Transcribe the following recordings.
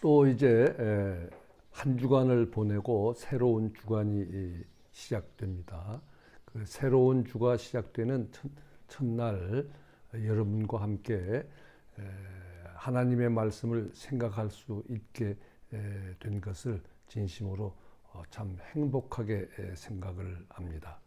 또 이제 한 주간을 보내고 새로운 주간이 시작됩니다. 그 새로운 주가 시작되는 첫날 여러분과 함께 하나님의 말씀을 생각할 수 있게 된 것을 진심으로 참 행복하게 생각을 합니다.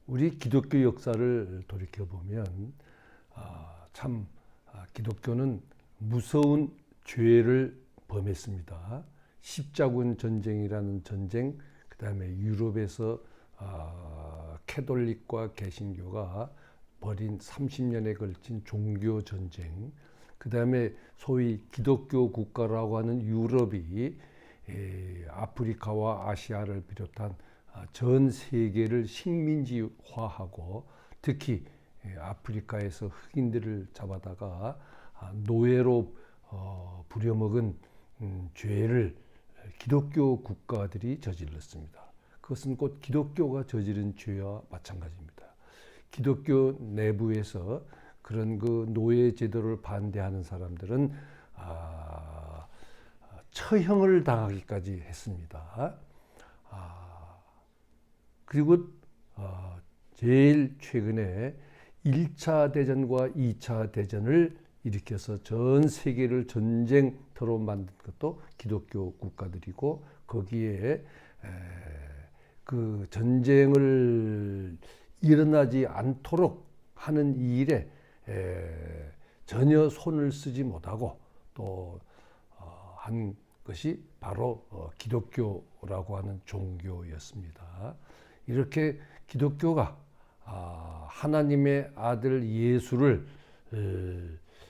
우리 기독교 역사를 돌이켜보면 참 기독교는 무서운 죄를 범했습니다. 십자군 전쟁이라는 전쟁, 그 다음에 유럽에서 캐톨릭과 개신교가 벌인 30년에 걸친 종교 전쟁, 그 다음에 소위 기독교 국가라고 하는 유럽이 아프리카와 아시아를 비롯한 전 세계를 식민지화하고 특히 아프리카에서 흑인들을 잡아다가 노예로 부려먹은 죄를 기독교 국가들이 저질렀습니다. 그것은 곧 기독교가 저지른 죄와 마찬가지입니다. 기독교 내부에서 그런 그 노예 제도를 반대하는 사람들은 처형을 당하기까지 했습니다. 그리고 제일 최근에 1차 대전과 2차 대전을 일으켜서 전 세계를 전쟁터로 만든 것도 기독교 국가들이고 거기에 그 전쟁을 일어나지 않도록 하는 일에 전혀 손을 쓰지 못하고 또 한 것이 바로 기독교라고 하는 종교였습니다. 이렇게 기독교가 하나님의 아들 예수를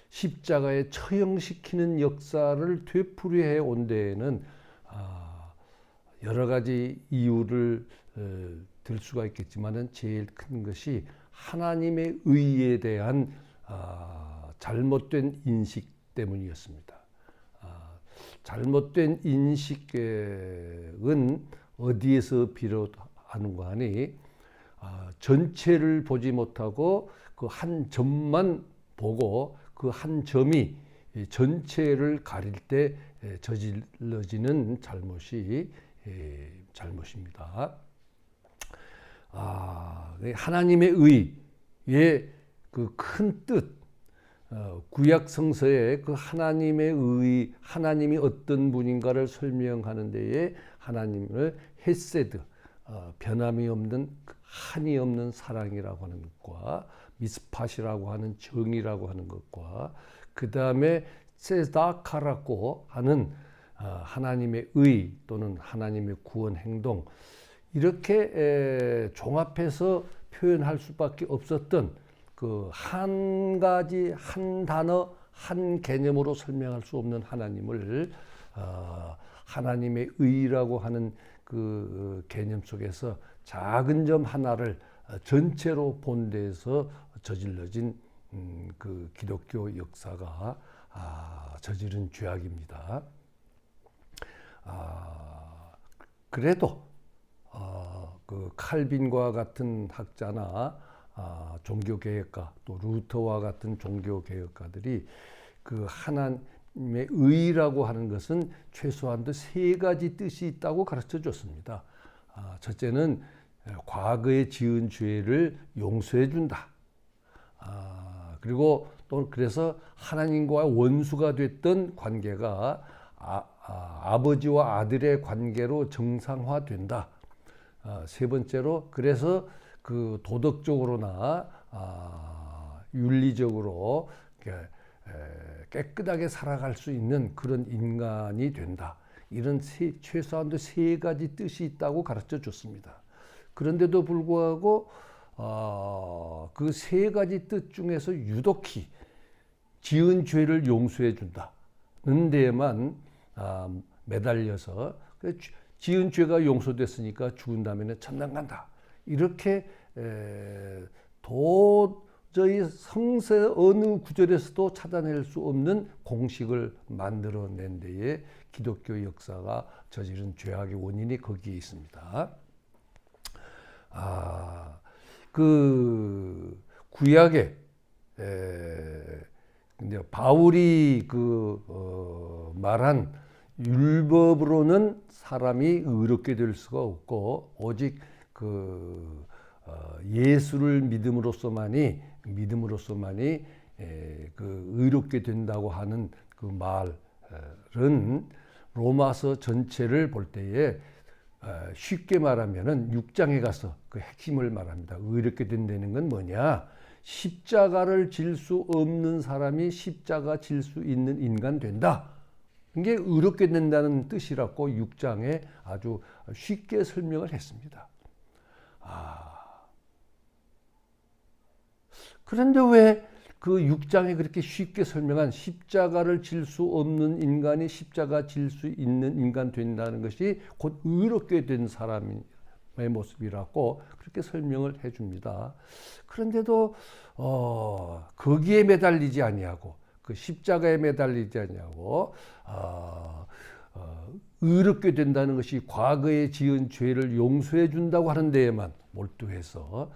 십자가에 처형시키는 역사를 되풀이해 온 데에는 여러 가지 이유를 들 수가 있겠지만은 제일 큰 것이 하나님의 의에 대한 잘못된 인식 때문이었습니다. 잘못된 인식은 어디에서 비롯하는가 하니 전체를 보지 못하고 그 한 점만 보고 그 한 점이 전체를 가릴 때 저질러지는 잘못입니다. 하나님의 의의 그 큰 뜻, 구약 성서에 그 하나님의 의, 하나님이 어떤 분인가를 설명하는 데에 하나님을 헤세드, 변함이 없는 한이 없는 사랑이라고 하는 것과 미스팟이라고 하는 정의라고 하는 것과 그 다음에 세다카라고 하는 하나님의 의 또는 하나님의 구원 행동 이렇게 종합해서 표현할 수밖에 없었던 그 한 가지 한 단어 한 개념으로 설명할 수 없는 하나님을 하나님의 의라고 하는 그 개념 속에서 작은 점 하나를 전체로 본 데에서 저질러진 그 기독교 역사가 저지른 죄악입니다. 그래도 그 칼빈과 같은 학자나 종교개혁가 또 루터와 같은 종교개혁가들이 그 하나님의 의라고 하는 것은 최소한도 세 가지 뜻이 있다고 가르쳐 줬습니다. 첫째는 과거에 지은 죄를 용서해 준다. 그리고 또 그래서 하나님과 원수가 됐던 관계가 아버지와 아들의 관계로 정상화된다. 세 번째로 그래서 그 도덕적으로나 윤리적으로 깨끗하게 살아갈 수 있는 그런 인간이 된다. 이런 최소한도 세 가지 뜻이 있다고 가르쳐 줬습니다. 그런데도 불구하고 그 세 가지 뜻 중에서 유독히 지은 죄를 용서해 준다는 데에만 매달려서 지은 죄가 용서됐으니까 죽은 다음에는 천당 간다. 이렇게 도저히 성서 어느 구절에서도 찾아낼 수 없는 공식을 만들어낸 데에 기독교 역사가 저지른 죄악의 원인이 거기에 있습니다. 그 구약에 근데 바울이 말한 율법으로는 사람이 의롭게 될 수가 없고 오직 예수를 믿음으로서만이 의롭게 된다고 하는 그 말은 로마서 전체를 볼 때에 쉽게 말하면은 6장에 가서 그 핵심을 말합니다. 의롭게 된다는 건 뭐냐? 십자가를 질 수 없는 사람이 십자가 질 수 있는 인간 된다. 이게 의롭게 된다는 뜻이라고 6장에 아주 쉽게 설명을 했습니다. 그런데 왜 그 6장에 그렇게 쉽게 설명한 십자가를 질 수 없는 인간이 십자가 질 수 있는 인간 된다는 것이 곧 의롭게 된 사람의 모습이라고 그렇게 설명을 해줍니다. 그런데도 거기에 매달리지 아니하고 그 십자가에 매달리지 아니하고 의롭게 된다는 것이 과거에 지은 죄를 용서해 준다고 하는 데에만 몰두해서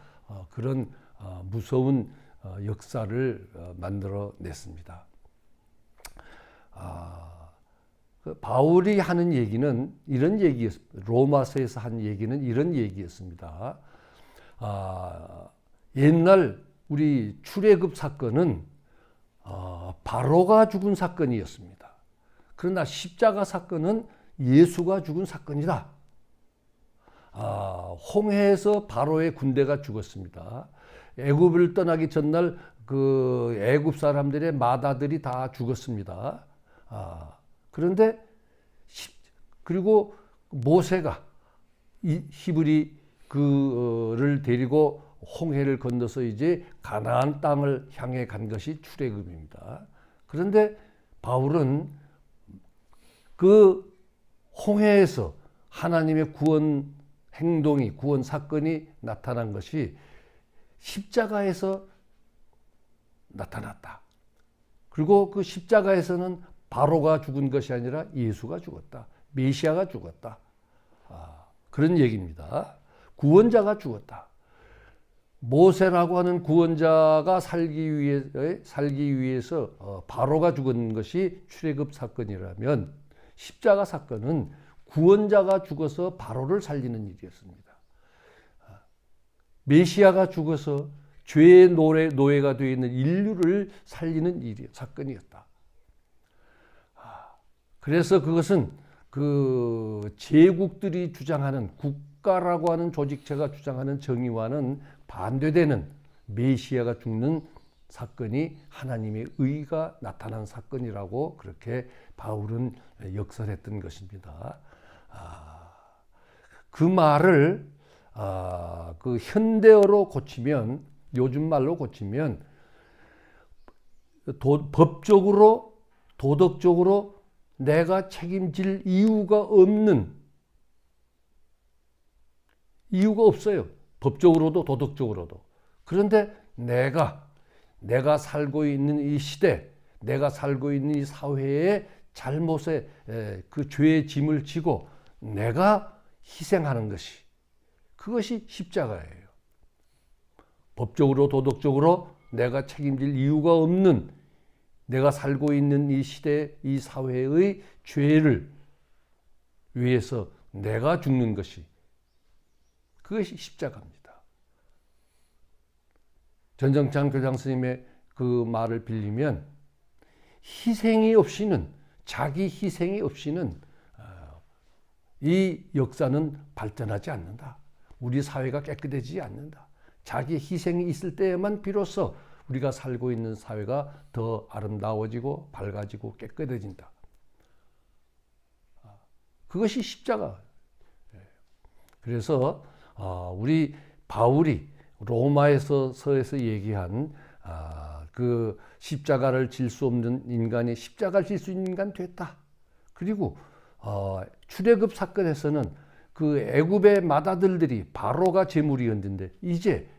그런 무서운 역사를 만들어냈습니다. 바울이 하는 얘기는 이런 얘기였습니다. 로마서에서 한 얘기는 이런 얘기였습니다. 옛날 우리 출애굽 사건은 바로가 죽은 사건이었습니다. 그러나 십자가 사건은 예수가 죽은 사건이다. 홍해에서 바로의 군대가 죽었습니다. 애굽을 떠나기 전날 그 애굽 사람들의 마다들이 다 죽었습니다. 그런데 그리고 모세가 히브리 그를 데리고 홍해를 건너서 이제 가나안 땅을 향해 간 것이 출애굽입니다. 그런데 바울은 그 홍해에서 하나님의 구원 행동이 구원 사건이 나타난 것이 십자가에서 나타났다. 그리고 그 십자가에서는 바로가 죽은 것이 아니라 예수가 죽었다. 메시아가 죽었다. 그런 얘기입니다. 구원자가 죽었다. 모세라고 하는 구원자가 살기 위해서 바로가 죽은 것이 출애굽 사건이라면 십자가 사건은 구원자가 죽어서 바로를 살리는 일이었습니다. 메시아가 죽어서 죄의 노예가 되어 있는 인류를 살리는 사건이었다. 그래서 그것은 그 제국들이 주장하는 국가라고 하는 조직체가 주장하는 정의와는 반대되는 메시아가 죽는 사건이 하나님의 의가 나타난 사건이라고 그렇게 바울은 역설했던 것입니다. 그 말을 그 현대어로 고치면 요즘 말로 고치면 법적으로 도덕적으로 내가 책임질 이유가 없어요. 법적으로도 도덕적으로도. 그런데 내가 살고 있는 이 시대, 내가 살고 있는 이 사회의 잘못에 그 죄의 짐을 지고 내가 희생하는 것이 그것이 십자가예요. 법적으로 도덕적으로 내가 책임질 이유가 없는 내가 살고 있는 이 시대, 이 사회의 죄를 위해서 내가 죽는 것이 그것이 십자가입니다. 전정찬 교장 스님의 그 말을 빌리면 자기 희생이 없이는 이 역사는 발전하지 않는다. 우리 사회가 깨끗해지지 않는다. 자기 희생이 있을 때에만 비로소 우리가 살고 있는 사회가 더 아름다워지고 밝아지고 깨끗해진다. 그것이 십자가. 그래서 우리 바울이 로마서에서 얘기한 그 십자가를 질 수 없는 인간이 십자가를 질 수 있는 인간 됐다. 그리고 출애굽 사건에서는 그 애굽의 맏아들들이 바로가 제물이었는데 이제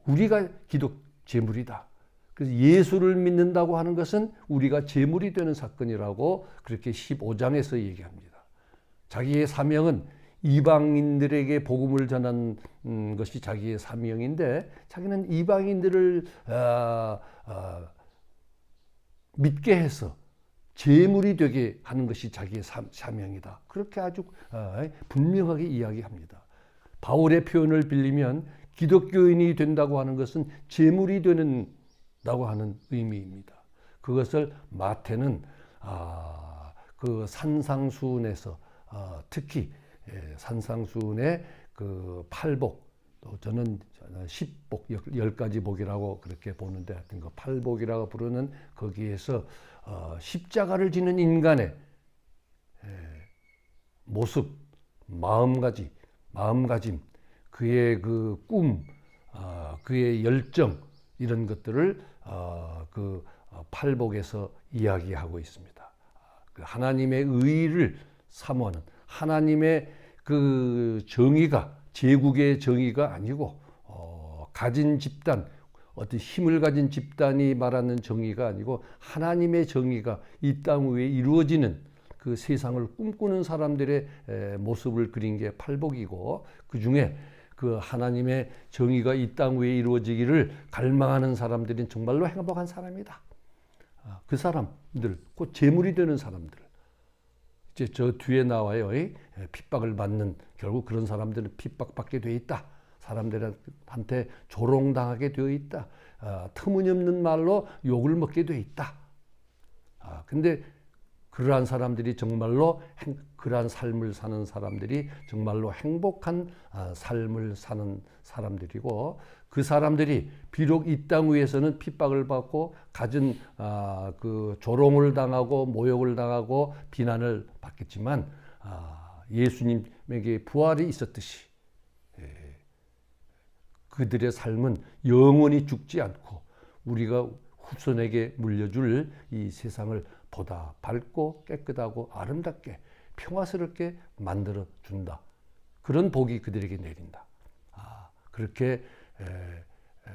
우리가 기독 제물이다. 그래서 예수를 믿는다고 하는 것은 우리가 제물이 되는 사건이라고 그렇게 15장에서 얘기합니다. 자기의 사명은 이방인들에게 복음을 전하는 것이 자기의 사명인데 자기는 이방인들을 믿게 해서 제물이 되게 하는 것이 자기의 사명이다. 그렇게 아주 분명하게 이야기합니다. 바울의 표현을 빌리면 기독교인이 된다고 하는 것은 제물이 된다고 하는 의미입니다. 그것을 마태는 그 산상수훈에서 특히 산상수훈의 그 8복, 또 저는 10복, 10가지 복이라고 그렇게 보는데 하여튼 그 8복이라고 부르는 거기에서 십자가를 지는 인간의 모습, 마음가짐, 그의 그 꿈, 그의 열정 이런 것들을 그 팔복에서 이야기하고 있습니다. 그 하나님의 의를 사모하는 하나님의 그 정의가 제국의 정의가 아니고 가진 집단, 어떤 힘을 가진 집단이 말하는 정의가 아니고 하나님의 정의가 이 땅 위에 이루어지는 그 세상을 꿈꾸는 사람들의 모습을 그린 게 팔복이고, 그 중에 그 하나님의 정의가 이 땅 위에 이루어지기를 갈망하는 사람들은 정말로 행복한 사람이다. 그 사람들, 곧 제물이 되는 사람들. 이제 저 뒤에 나와요. 핍박을 받는, 결국 그런 사람들은 핍박받게 돼 있다. 사람들한테 조롱당하게 되어 있다. 터무니없는 말로 욕을 먹게 돼 있다. 근데 그러한 사람들이 정말로 그러한 삶을 사는 사람들이 정말로 행복한 삶을 사는 사람들이고, 그 사람들이 비록 이 땅 위에서는 핍박을 받고 갖은 그 조롱을 당하고 모욕을 당하고 비난을 받겠지만 예수님에게 부활이 있었듯이 그들의 삶은 영원히 죽지 않고 우리가 후손에게 물려줄 이 세상을 보다 밝고 깨끗하고 아름답게 평화스럽게 만들어 준다. 그런 복이 그들에게 내린다. 그렇게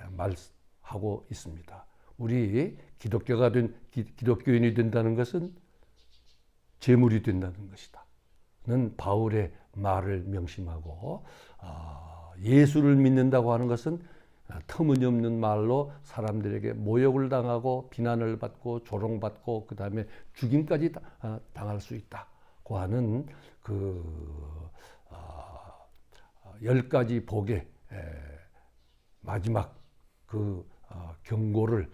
말하고 있습니다. 우리 기독교인이 된다는 것은 제물이 된다는 것이다. 는 바울의 말을 명심하고, 예수를 믿는다고 하는 것은 터무니없는 말로 사람들에게 모욕을 당하고 비난을 받고 조롱받고 그 다음에 죽임까지 당할 수 있다고 하는 그 10가지 복의 마지막 그 경고를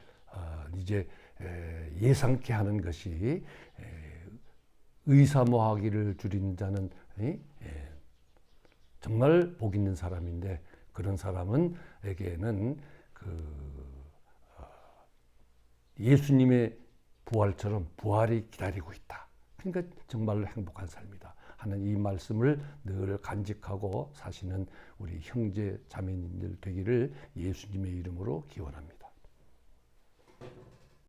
이제 예상케 하는 것이 의사모하기를 줄인 자는 정말 복 있는 사람인데, 그런 사람은에게는 예수님의 부활처럼 부활이 기다리고 있다. 그러니까 정말로 행복한 삶이다 하는 이 말씀을 늘 간직하고 사시는 우리 형제 자매님들 되기를 예수님의 이름으로 기원합니다.